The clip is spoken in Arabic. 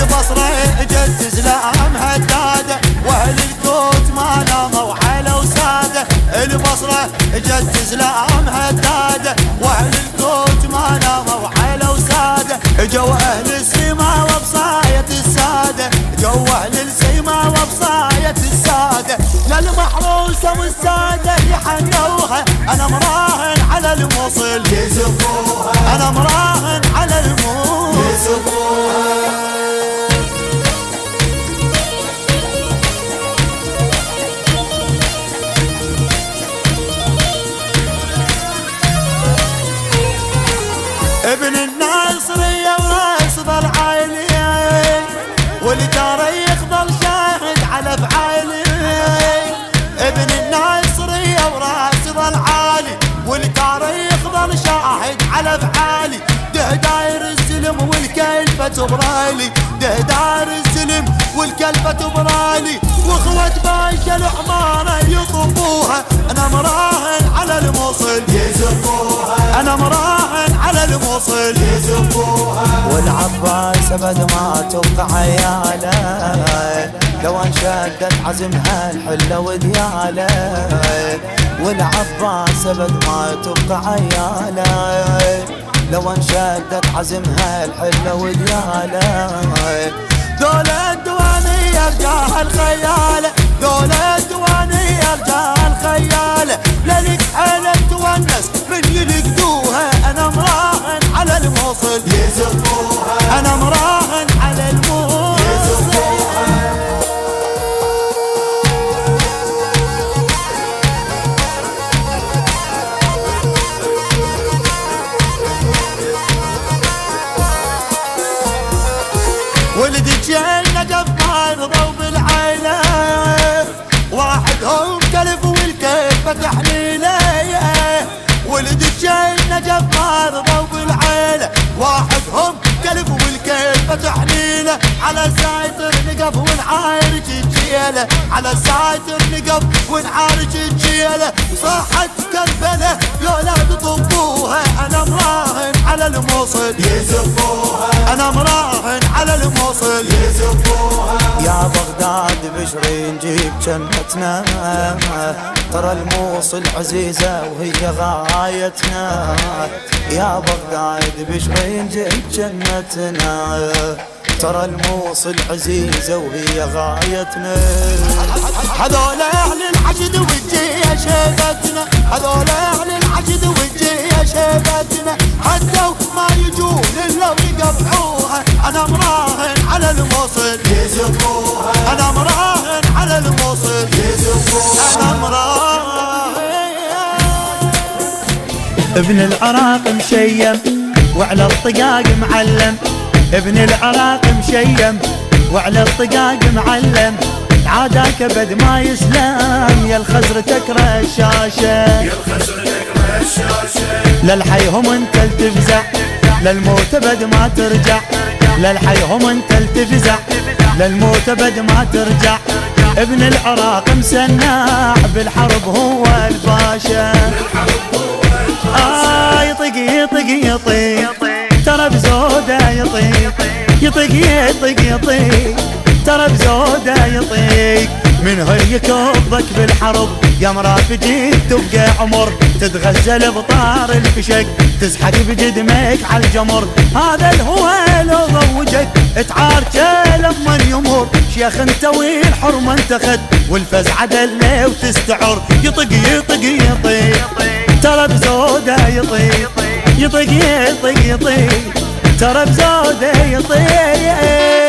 البصرة اجت تزلام هدادة، واهل الكوت ما ناموا على وسادة. البصرة اجت تزلام هدادة، واهل الكوت ما ناموا على وسادة. جو اهل السما وبصاية السادة، جو اهل السما وبصاية السادة. للمحروسة والسادة يحنوها، انا مراهن على الموصل يزفوها، انا مراهن على الموصل يزفوها. ابن الناصرية وراسض العالي، والتاريخ ظل شاهد على افعالي. ابن الناصرية وراسض العالي، والتاريخ ظل شاهد على افعالي. ده داير السلم والكلفة تبرالي، ده داير السلم والكلفة تبرالي. واخوة باشا العمارة يطبوها، انا مراهن على الموصل يزفوها، انا مراهن على الموصل يزفوها. والعباس ابد ما تبقى عياله، لو انشدت عزمها الحله ودياله. والعباس ابد ما تبقى عياله، لو انشدت عزمها الحله ودياله. دولة دوانية رجال خيالة، دولة دوانية رجال خيالة. للك حالة تونس من يلقدوها، انا مراهن على الموصل يزفوها، انا مراهن على الموصل يزفوها. ولدك النجف ما رضوا بالعيلة، واحدهم كلف والكلفة تحليله. ولدك النجف ما رضوا بالعيلة، واحدهم كلف والكلفة تحليله. على سايتر نقف ونعارج الجيلة، على سايتر نقف ونعارج الجيلة. صاحت كربلة يولاد طبوها، انا مراهن على الموصل يزفوها، انا مراهن على الموصل يزفوها. يا بغداد بشري نجيب جنتنا، ترى الموصل عزيزة وهي غايتنا. يا بغداد بشري نجيب جنتنا، ترى الموصل عزيزة وهي غايتنا. هذول اهل الحشد والجيش شيبتنا، هذول اهل الحشد والجيش شيبتنا. حتى ما يجون الا ويقطعوها، انا مراهن على الموصل يزفوها، انا مراهن على الموصل يزفوها، انا مراهن. ابن العراق مشيم وعلى الطقاق معلم، ابن العراق مشيم وعلى الطقاق معلم. عاداك بد ما يسلم، يا الخزرتك رشاشة، يا الخزرتك رشاشة. للحيهم انت التفزع، للموت بد ما ترجع. للحيهم انت التفزع، للموت بد ما ترجع. ابن العراق مسناع بالحرب هو الباشا، يطق يطق يطيق ترى بزوده يطيق، يطق يطق يطيق ترى بزوده يطيق. من هي يكبك بالحرب يا مرافجي تبقى عمر، تتغزل بطار الفشق تزحق بجدمك على الجمر. هذا الهوى لو ضوجك تعارجه لما يمر، شيخ انت والحرمه انت خد والفزعه دله وتستعر. يطق يطق يطيق ترى بزوده يطيق، يطق يطق يطيق ترى بزوده يطيق.